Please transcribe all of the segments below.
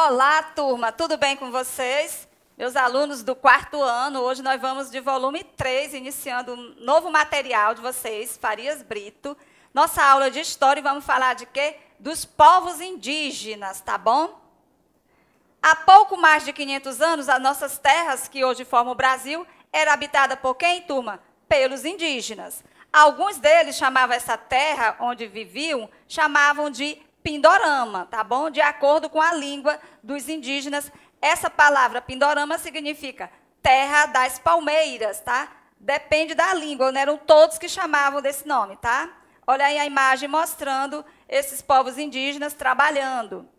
Olá, turma, tudo bem com vocês? Meus alunos do 4º ano, hoje nós vamos de volume 3, iniciando um novo material de vocês, Farias Brito. Nossa aula de história, e vamos falar de quê? Dos povos indígenas, tá bom? Há pouco mais de 500 anos, as nossas terras, que hoje formam o Brasil, eram habitadas por quem, turma? Pelos indígenas. Alguns deles chamavam essa terra onde viviam, chamavam de Pindorama, tá bom? De acordo com a língua dos indígenas, essa palavra Pindorama significa terra das palmeiras, tá? Depende da língua, não eram todos que chamavam desse nome, tá? Olha aí a imagem mostrando esses povos indígenas trabalhando.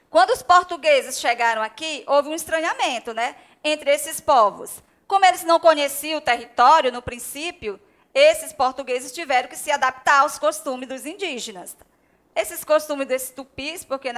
Quando os portugueses chegaram aqui, houve um estranhamento, né, entre esses povos. Como eles não conheciam o território no princípio, esses portugueses tiveram que se adaptar aos costumes dos indígenas. Esses costumes desses tupis, porque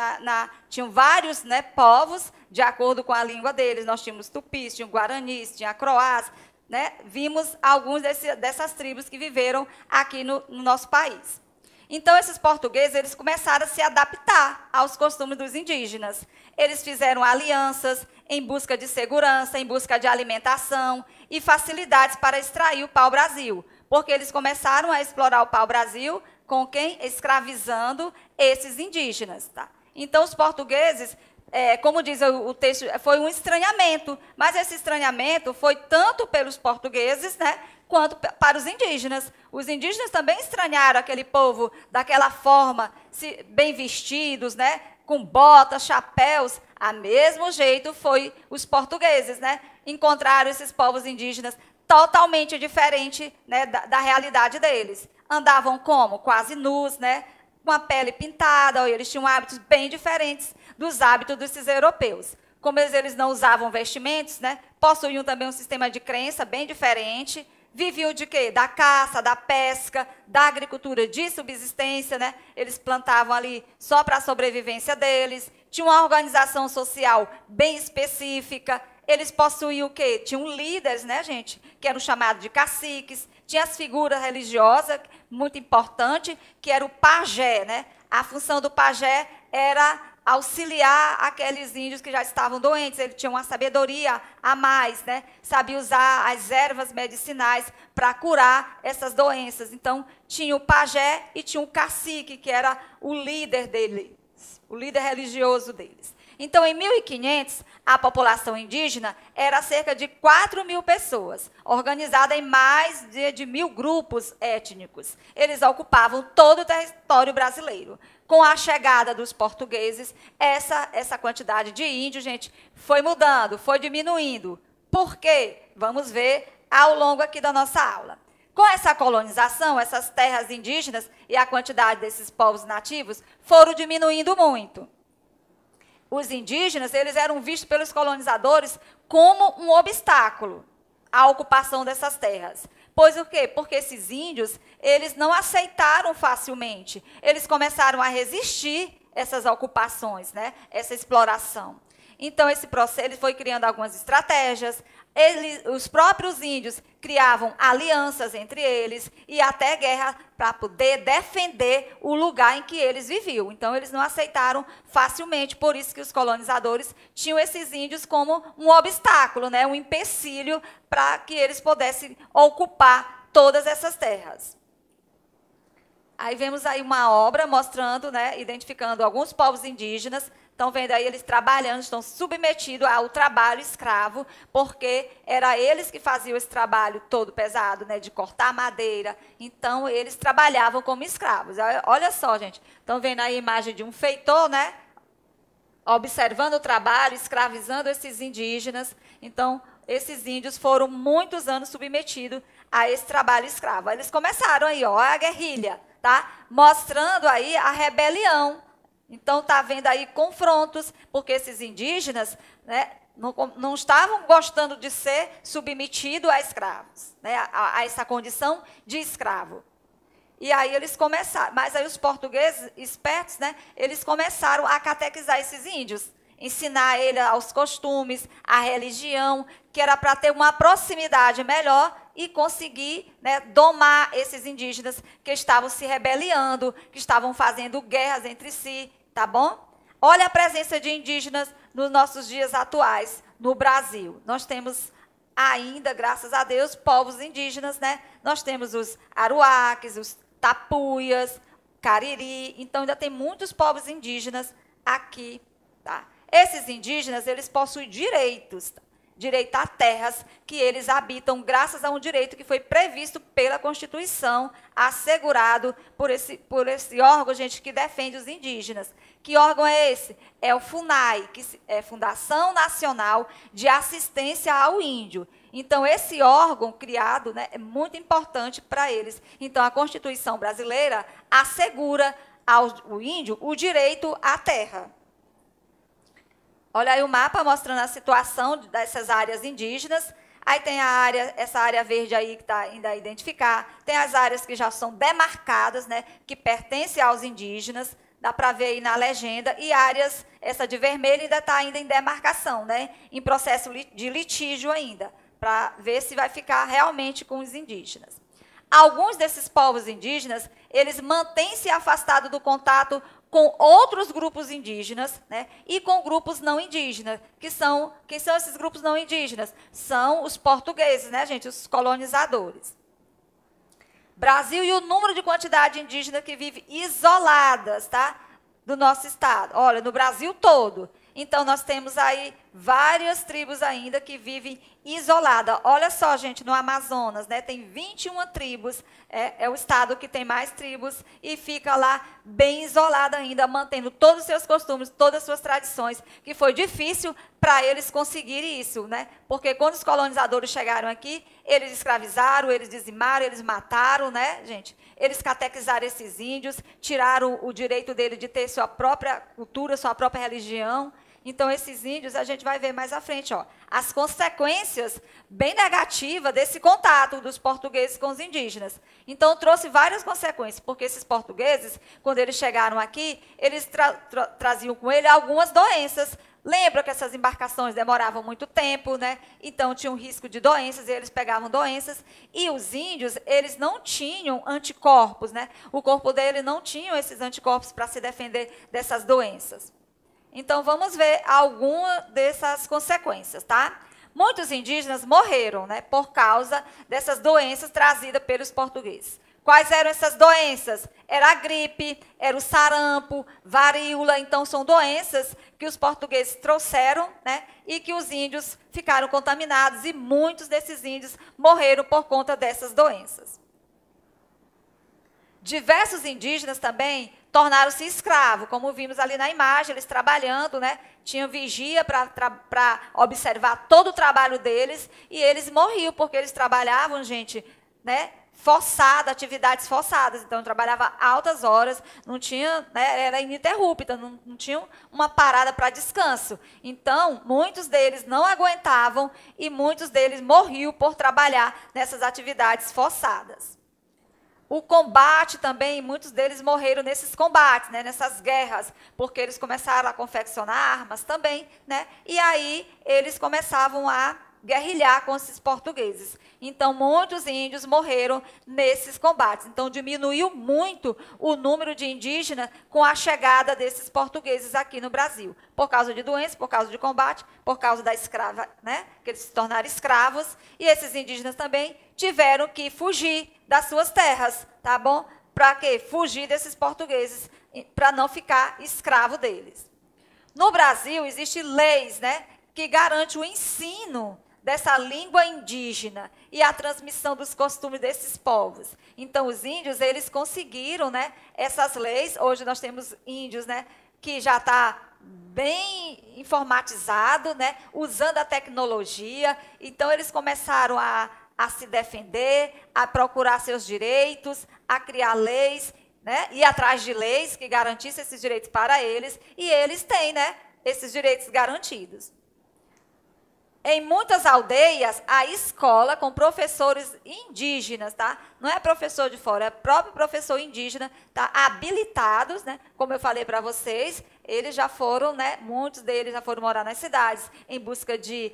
tinham vários, né, povos, de acordo com a língua deles. Nós tínhamos tupis, tínhamos guaranis, tinha croás, né? Vimos alguns dessas tribos que viveram aqui no nosso país. Então, esses portugueses, eles começaram a se adaptar aos costumes dos indígenas. Eles fizeram alianças em busca de segurança, em busca de alimentação e facilidades para extrair o pau-brasil, porque eles começaram a explorar o pau-brasil com quem? Escravizando esses indígenas. Tá? Então, os portugueses, como diz o texto, foi um estranhamento, mas esse estranhamento foi tanto pelos portugueses, né, quanto para os indígenas. Os indígenas também estranharam aquele povo daquela forma, bem vestidos, né, com botas, chapéus. A mesmo jeito foi os portugueses, né, encontraram esses povos indígenas totalmente diferentes, né, da realidade deles. Andavam como? Quase nus, né, com a pele pintada, eles tinham hábitos bem diferentes dos hábitos desses europeus. Como eles não usavam vestimentos, né, possuíam também um sistema de crença bem diferente. Viviam de quê? Da caça, da pesca, da agricultura de subsistência, né? Eles plantavam ali só para a sobrevivência deles. Tinha uma organização social bem específica. Eles possuíam o quê? Tinham líderes, né, gente? Que eram chamados de caciques. Tinha as figuras religiosas, muito importante, que era o pajé, né? A função do pajé era auxiliar aqueles índios que já estavam doentes. Ele tinha uma sabedoria a mais, né? Sabia usar as ervas medicinais para curar essas doenças. Então, tinha o pajé e tinha o cacique, que era o líder deles, o líder religioso deles. Então, em 1500, a população indígena era cerca de 4.000 pessoas, organizada em mais de 1.000 grupos étnicos. Eles ocupavam todo o território brasileiro. Com a chegada dos portugueses, essa quantidade de índios, gente, foi mudando, foi diminuindo. Por quê? Vamos ver ao longo aqui da nossa aula. Com essa colonização, essas terras indígenas e a quantidade desses povos nativos foram diminuindo muito. Os indígenas, eles eram vistos pelos colonizadores como um obstáculo à ocupação dessas terras. Pois o quê? Porque esses índios, eles não aceitaram facilmente. Eles começaram a resistir essas ocupações, né? Essa exploração. Então, esse processo, ele foi criando algumas estratégias. Os próprios índios criavam alianças entre eles e até guerra para poder defender o lugar em que eles viviam. Então, eles não aceitaram facilmente, por isso que os colonizadores tinham esses índios como um obstáculo, né, um empecilho para que eles pudessem ocupar todas essas terras. Aí vemos aí uma obra mostrando, né, identificando alguns povos indígenas. Estão vendo aí eles trabalhando, estão submetidos ao trabalho escravo, porque era eles que faziam esse trabalho todo pesado, né, de cortar madeira. Então, eles trabalhavam como escravos. Olha só, gente, estão vendo aí a imagem de um feitor, né, observando o trabalho, escravizando esses indígenas. Então, esses índios foram muitos anos submetidos a esse trabalho escravo. Eles começaram aí, ó, a guerrilha, tá? Mostrando aí a rebelião. Então, está vendo aí confrontos, porque esses indígenas, né, não estavam gostando de ser submetidos a escravos, né, a essa condição de escravo. E aí eles começaram, mas aí os portugueses, espertos, né, eles começaram a catequizar esses índios, ensinar eles aos costumes, à religião, que era para ter uma proximidade melhor e conseguir, né, domar esses indígenas que estavam se rebeliando, que estavam fazendo guerras entre si, tá bom? Olha a presença de indígenas nos nossos dias atuais no Brasil. Nós temos ainda, graças a Deus, povos indígenas, né? Nós temos os aruaques, os tapuias, cariri. Então, ainda tem muitos povos indígenas aqui, tá? Esses indígenas, eles possuem direitos, tá? Direito a terras que eles habitam, graças a um direito que foi previsto pela Constituição, assegurado por esse órgão, gente, que defende os indígenas. Que órgão é esse? É o FUNAI, que é Fundação Nacional de Assistência ao Índio. Então, esse órgão criado, né, é muito importante para eles. Então, a Constituição brasileira assegura ao índio o direito à terra. Olha aí o mapa mostrando a situação dessas áreas indígenas. Aí tem essa área verde aí que está ainda a identificar. Tem as áreas que já são demarcadas, né, que pertencem aos indígenas. Dá para ver aí na legenda. E áreas, essa de vermelho ainda está ainda em demarcação, né, em processo de litígio ainda, para ver se vai ficar realmente com os indígenas. Alguns desses povos indígenas, eles mantêm-se afastados do contato com outros grupos indígenas, né, e com grupos não indígenas. Quem são esses grupos não indígenas? São os portugueses, né, gente, os colonizadores. Brasil e o número de quantidade indígena que vive isoladas, tá, do nosso estado. Olha, no Brasil todo. Então, nós temos aí várias tribos ainda que vivem isoladas. Olha só, gente, no Amazonas, né, tem 21 tribos, é o estado que tem mais tribos, e fica lá bem isolado ainda, mantendo todos os seus costumes, todas as suas tradições, que foi difícil para eles conseguirem isso, né? Porque quando os colonizadores chegaram aqui, eles escravizaram, eles dizimaram, eles mataram, né, gente? Eles catequizaram esses índios, tiraram o direito dele de ter sua própria cultura, sua própria religião. Então, esses índios, a gente vai ver mais à frente, ó, as consequências bem negativas desse contato dos portugueses com os indígenas. Então, trouxe várias consequências, porque esses portugueses, quando eles chegaram aqui, eles traziam com ele algumas doenças. Lembra que essas embarcações demoravam muito tempo, né? Então, tinha um risco de doenças, e eles pegavam doenças. E os índios, eles não tinham anticorpos, né? O corpo dele não tinha esses anticorpos para se defender dessas doenças. Então, vamos ver alguma dessas consequências, tá? Muitos indígenas morreram, né, por causa dessas doenças trazidas pelos portugueses. Quais eram essas doenças? Era a gripe, era o sarampo, varíola. Então, são doenças que os portugueses trouxeram, né, e que os índios ficaram contaminados, e muitos desses índios morreram por conta dessas doenças. Diversos indígenas também tornaram-se escravos, como vimos ali na imagem, eles trabalhando, né? Tinham vigia para observar todo o trabalho deles, e eles morriam, porque eles trabalhavam, gente, né, forçado, atividades forçadas. Então, trabalhava altas horas, não tinha, né, era ininterrupta, não tinha uma parada para descanso. Então, muitos deles não aguentavam, e muitos deles morriam por trabalhar nessas atividades forçadas. O combate também, muitos deles morreram nesses combates, né, nessas guerras, porque eles começaram a confeccionar armas também, né, e aí eles começavam a guerrilhar com esses portugueses. Então, muitos índios morreram nesses combates. Então, diminuiu muito o número de indígenas com a chegada desses portugueses aqui no Brasil, por causa de doenças, por causa de combate, por causa da escrava, né, que eles se tornaram escravos, e esses indígenas também tiveram que fugir das suas terras, tá bom? Para quê? Fugir desses portugueses, para não ficar escravo deles. No Brasil, existem leis, né, que garantem o ensino dessa língua indígena e a transmissão dos costumes desses povos. Então, os índios, eles conseguiram, né, essas leis. Hoje nós temos índios, né, que já está bem informatizado, né, usando a tecnologia. Então, eles começaram a se defender, a procurar seus direitos, a criar leis, né, ir atrás de leis que garantissem esses direitos para eles, e eles têm, né, esses direitos garantidos. Em muitas aldeias, a escola com professores indígenas, tá? Não é professor de fora, é próprio professor indígena, tá? Habilitados, né? Como eu falei para vocês, eles já foram, né? Muitos deles já foram morar nas cidades em busca de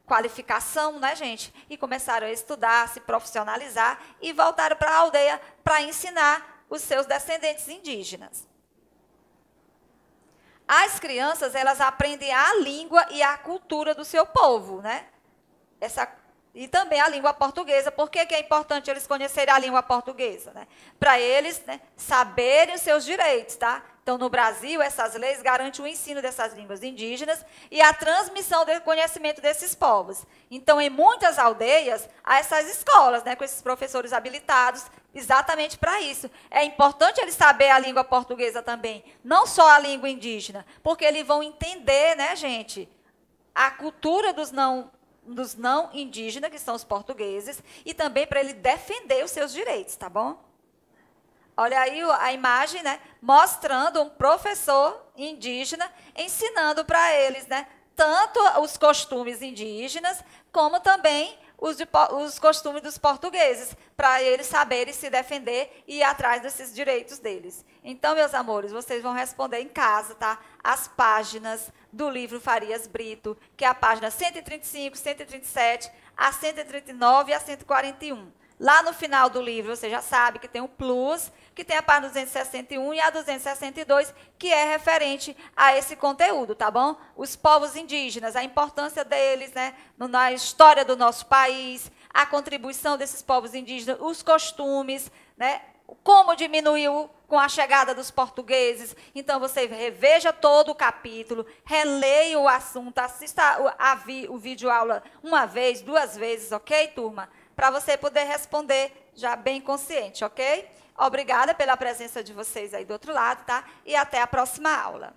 qualificação, né, gente? E começaram a estudar, se profissionalizar, e voltaram para a aldeia para ensinar os seus descendentes indígenas. As crianças, elas aprendem a língua e a cultura do seu povo, né? E também a língua portuguesa. Por que é importante eles conhecerem a língua portuguesa? Né? Para eles, né, saberem os seus direitos, tá? Então, no Brasil, essas leis garantem o ensino dessas línguas indígenas e a transmissão do conhecimento desses povos. Então, em muitas aldeias, há essas escolas, né, com esses professores habilitados, exatamente para isso. É importante eles saberem a língua portuguesa também, não só a língua indígena, porque eles vão entender, né, gente, a cultura dos não indígenas, que são os portugueses, e também para ele defender os seus direitos, tá bom? Olha aí a imagem, né, mostrando um professor indígena ensinando para eles, né, tanto os costumes indígenas, como também os costumes dos portugueses, para eles saberem se defender e ir atrás desses direitos deles. Então, meus amores, vocês vão responder em casa, tá? As páginas do livro Farias Brito, que é a página 135, 137, a 139 e a 141. Lá no final do livro, você já sabe que tem o plus, que tem a página 261 e a 262, que é referente a esse conteúdo, tá bom? Os povos indígenas, a importância deles, né, na história do nosso país, a contribuição desses povos indígenas, os costumes, né, como diminuiu com a chegada dos portugueses. Então, você reveja todo o capítulo, releia o assunto, assista o vídeo aula uma vez, 2 vezes, ok, turma? Para você poder responder já bem consciente, ok? Obrigada pela presença de vocês aí do outro lado, tá? E até a próxima aula.